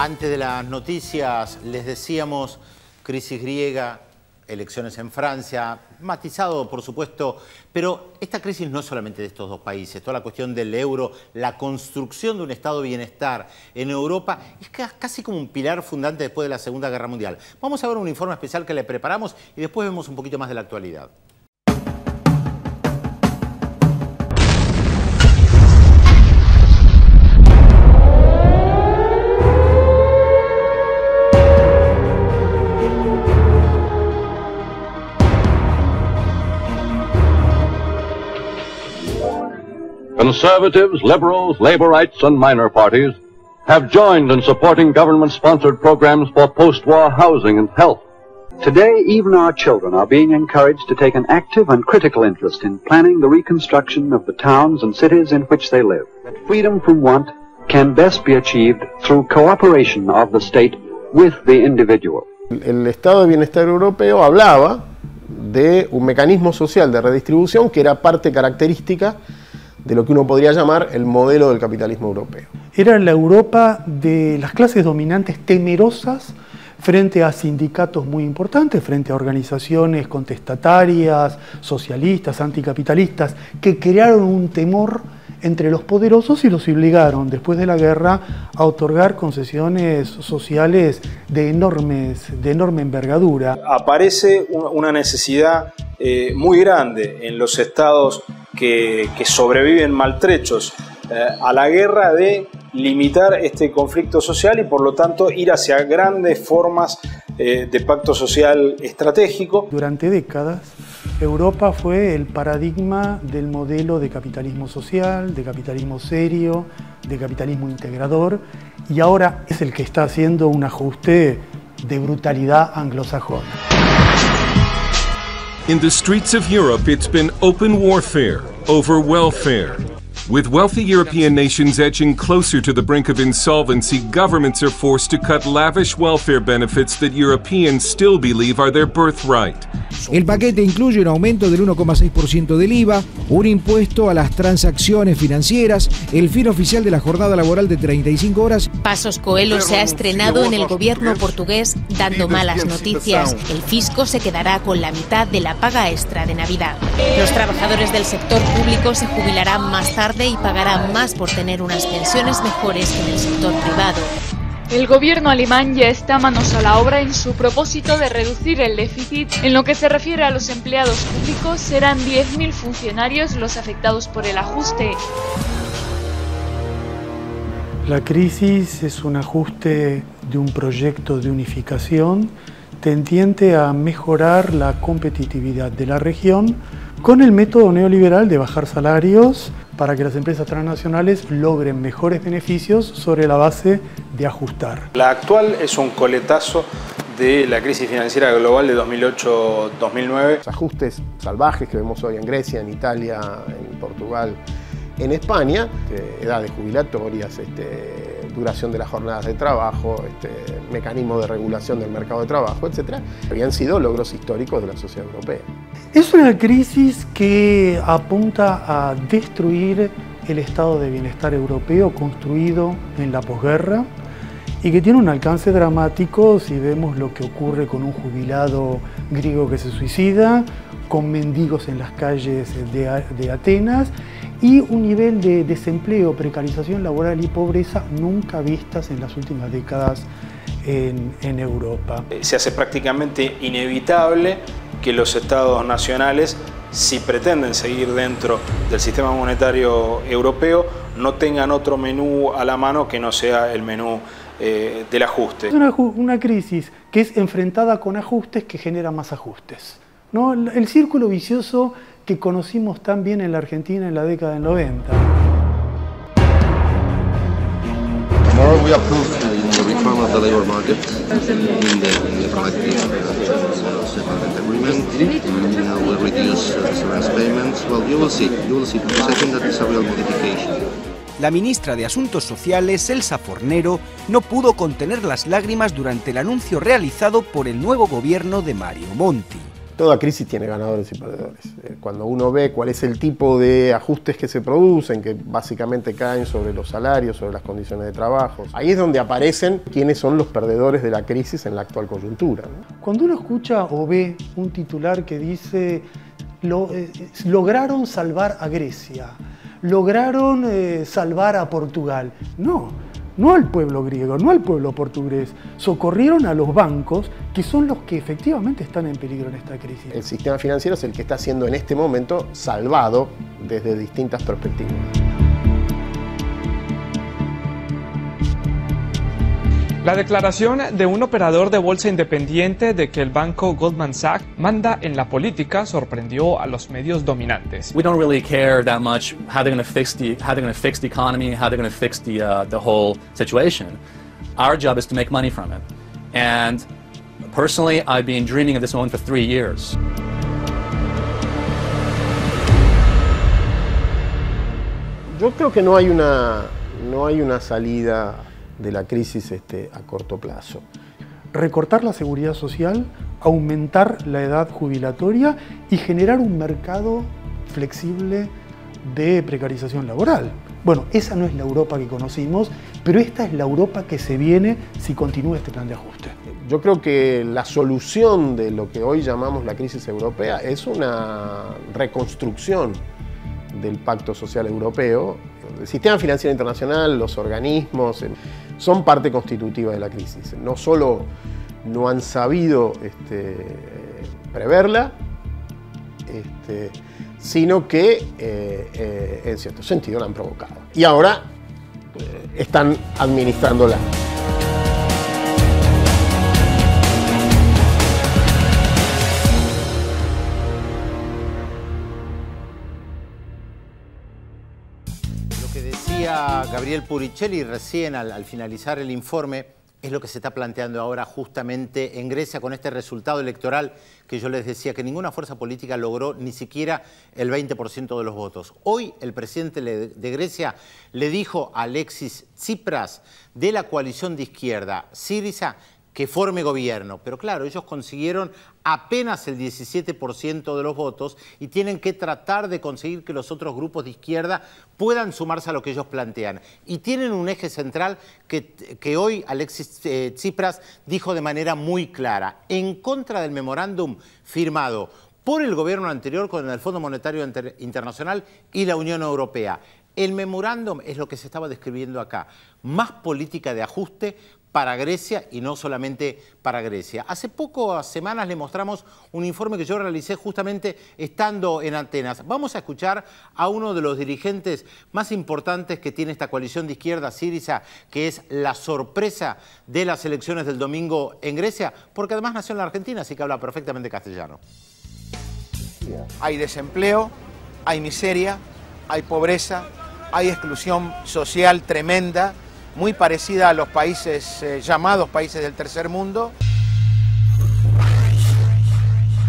Antes de las noticias les decíamos crisis griega, elecciones en Francia, matizado por supuesto, pero esta crisis no es solamente de estos dos países, toda la cuestión del euro, la construcción de un estado de bienestar en Europa es casi como un pilar fundante después de la Segunda Guerra Mundial. Vamos a ver un informe especial que le preparamos y después vemos un poquito más de la actualidad. Conservatives, liberals, laborites, and minor parties have joined in supporting government-sponsored programs for post-war housing and health. Today, even our children are being encouraged to take an active and critical interest in planning the reconstruction of the towns and cities in which they live. That freedom from want can best be achieved through cooperation of the state with the individual. El Estado de Bienestar Europeo hablaba de un mecanismo social de redistribución que era parte característica de lo que uno podría llamar el modelo del capitalismo europeo. Era la Europa de las clases dominantes temerosas frente a sindicatos muy importantes, frente a organizaciones contestatarias, socialistas, anticapitalistas, que crearon un temor entre los poderosos y los obligaron, después de la guerra, a otorgar concesiones sociales de enorme envergadura. Aparece una necesidad muy grande en los estados que sobreviven maltrechos a la guerra de limitar este conflicto social y por lo tanto ir hacia grandes formas de pacto social estratégico. Durante décadas Europa fue el paradigma del modelo de capitalismo social, de capitalismo serio, de capitalismo integrador y ahora es el que está haciendo un ajuste de brutalidad anglosajona. In the streets of Europe, it's been open warfare over welfare. With wealthy European nations edging closer to the brink of insolvency, governments are forced to cut lavish welfare benefits that Europeans still believe are their birthright. El paquete incluye un aumento del 1,6% del IVA, un impuesto a las transacciones financieras, el fin oficial de la jornada laboral de 35 horas. Pasos Coelho se ha estrenado en el gobierno portugués dando malas noticias. El fisco se quedará con la mitad de la paga extra de Navidad. Los trabajadores del sector público se jubilarán más tarde y pagarán más por tener unas pensiones mejores que en el sector privado. El gobierno alemán ya está manos a la obra en su propósito de reducir el déficit. En lo que se refiere a los empleados públicos, serán 10.000 funcionarios los afectados por el ajuste. La crisis es un ajuste de un proyecto de unificación tendiente a mejorar la competitividad de la región con el método neoliberal de bajar salarios para que las empresas transnacionales logren mejores beneficios sobre la base de ajustar. La actual es un coletazo de la crisis financiera global de 2008-2009. Los ajustes salvajes que vemos hoy en Grecia, en Italia, en Portugal, en España, edades jubilatorias, duración de las jornadas de trabajo, mecanismos de regulación del mercado de trabajo, etc., habían sido logros históricos de la sociedad europea. Es una crisis que apunta a destruir el estado de bienestar europeo construido en la posguerra y que tiene un alcance dramático si vemos lo que ocurre con un jubilado griego que se suicida, con mendigos en las calles de Atenas y un nivel de desempleo, precarización laboral y pobreza nunca vistas en las últimas décadas en Europa. Se hace prácticamente inevitable que los estados nacionales, si pretenden seguir dentro del sistema monetario europeo, no tengan otro menú a la mano que no sea el menú del ajuste. Es una crisis que es enfrentada con ajustes que genera más ajustes, ¿no? El círculo vicioso que conocimos tan bien en la Argentina en la década del 90. Tomorrow we approve the reform of the labor market in the collective settlement agreement. We'll reduce severance payments. Well, you will see, because I think that is a real modification. La ministra de Asuntos Sociales, Elsa Fornero, no pudo contener las lágrimas durante el anuncio realizado por el nuevo gobierno de Mario Monti. Toda crisis tiene ganadores y perdedores. Cuando uno ve cuál es el tipo de ajustes que se producen, que básicamente caen sobre los salarios, sobre las condiciones de trabajo, ahí es donde aparecen quiénes son los perdedores de la crisis en la actual coyuntura, ¿no? Cuando uno escucha o ve un titular que dice lograron salvar a Grecia, lograron salvar a Portugal, no al pueblo griego, no al pueblo portugués, socorrieron a los bancos, que son los que efectivamente están en peligro en esta crisis. El sistema financiero es el que está siendo en este momento salvado desde distintas perspectivas. La declaración de un operador de bolsa independiente de que el banco Goldman Sachs manda en la política sorprendió a los medios dominantes. We don't really care that much how they're going to fix the economy, how they're going to fix the whole situation. Our job is to make money from it. And personally, I've been dreaming of this moment for 3 years. Yo creo que no hay una salida de la crisis a corto plazo. Recortar la seguridad social, aumentar la edad jubilatoria y generar un mercado flexible de precarización laboral. Bueno, esa no es la Europa que conocimos, pero esta es la Europa que se viene si continúa este plan de ajuste. Yo creo que la solución de lo que hoy llamamos la crisis europea es una reconstrucción del Pacto Social Europeo. El sistema financiero internacional, los organismos, son parte constitutiva de la crisis. No solo no han sabido preverla, sino que en cierto sentido la han provocado. Y ahora están administrándola. Gabriel Puricelli recién al finalizar el informe es lo que se está planteando ahora justamente en Grecia con este resultado electoral que yo les decía que ninguna fuerza política logró ni siquiera el 20% de los votos. Hoy el presidente de Grecia le dijo a Alexis Tsipras de la coalición de izquierda Syriza que forme gobierno, pero claro, ellos consiguieron apenas el 17% de los votos y tienen que tratar de conseguir que los otros grupos de izquierda puedan sumarse a lo que ellos plantean. Y tienen un eje central que hoy Alexis Tsipras dijo de manera muy clara, en contra del memorándum firmado por el gobierno anterior con el Fondo Monetario Internacional y la Unión Europea. El memorándum es lo que se estaba describiendo acá, más política de ajuste para Grecia y no solamente para Grecia. Hace pocas semanas le mostramos un informe que yo realicé justamente estando en Atenas. Vamos a escuchar a uno de los dirigentes más importantes que tiene esta coalición de izquierda Syriza, que es la sorpresa de las elecciones del domingo en Grecia, porque además nació en la Argentina, así que habla perfectamente castellano. Hay desempleo, hay miseria, hay pobreza, hay exclusión social tremenda, muy parecida a los países llamados países del tercer mundo.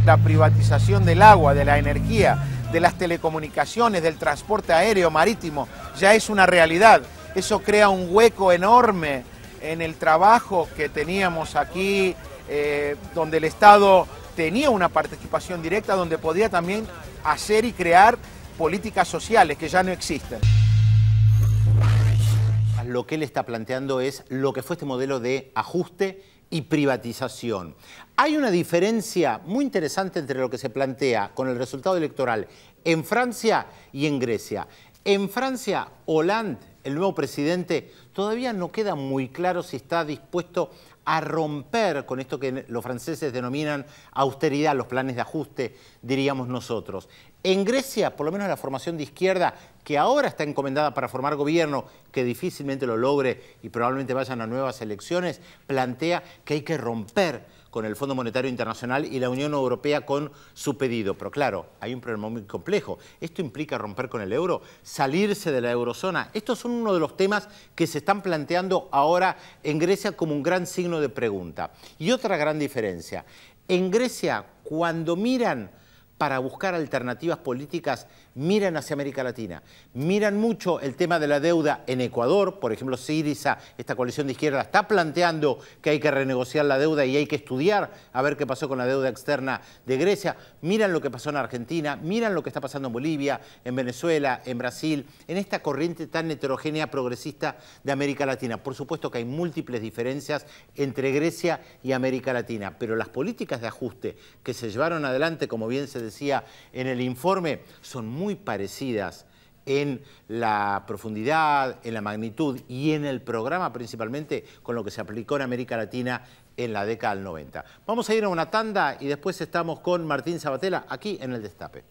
La privatización del agua, de la energía, de las telecomunicaciones, del transporte aéreo, marítimo, ya es una realidad. Eso crea un hueco enorme en el trabajo que teníamos aquí, donde el Estado tenía una participación directa, donde podía también hacer y crear políticas sociales que ya no existen. Lo que él está planteando es lo que fue este modelo de ajuste y privatización. Hay una diferencia muy interesante entre lo que se plantea con el resultado electoral en Francia y en Grecia. En Francia, Hollande, el nuevo presidente, todavía no queda muy claro si está dispuesto a romper con esto que los franceses denominan austeridad, los planes de ajuste, diríamos nosotros. En Grecia, por lo menos la formación de izquierda, que ahora está encomendada para formar gobierno, que difícilmente lo logre y probablemente vayan a nuevas elecciones, plantea que hay que romper con el Fondo Monetario Internacional y la Unión Europea con su pedido. Pero claro, hay un problema muy complejo. Esto implica romper con el euro, salirse de la eurozona. Estos son uno de los temas que se están planteando ahora en Grecia como un gran signo de pregunta. Y otra gran diferencia. En Grecia, cuando miran para buscar alternativas políticas, miran hacia América Latina. Miran mucho el tema de la deuda en Ecuador. Por ejemplo, Syriza, esta coalición de izquierda, está planteando que hay que renegociar la deuda y hay que estudiar a ver qué pasó con la deuda externa de Grecia. Miran lo que pasó en Argentina, miran lo que está pasando en Bolivia, en Venezuela, en Brasil, en esta corriente tan heterogénea progresista de América Latina. Por supuesto que hay múltiples diferencias entre Grecia y América Latina, pero las políticas de ajuste que se llevaron adelante, como bien se decía en el informe, son muy parecidas en la profundidad, en la magnitud y en el programa principalmente con lo que se aplicó en América Latina en la década del 90. Vamos a ir a una tanda y después estamos con Martín Sabatella aquí en El Destape.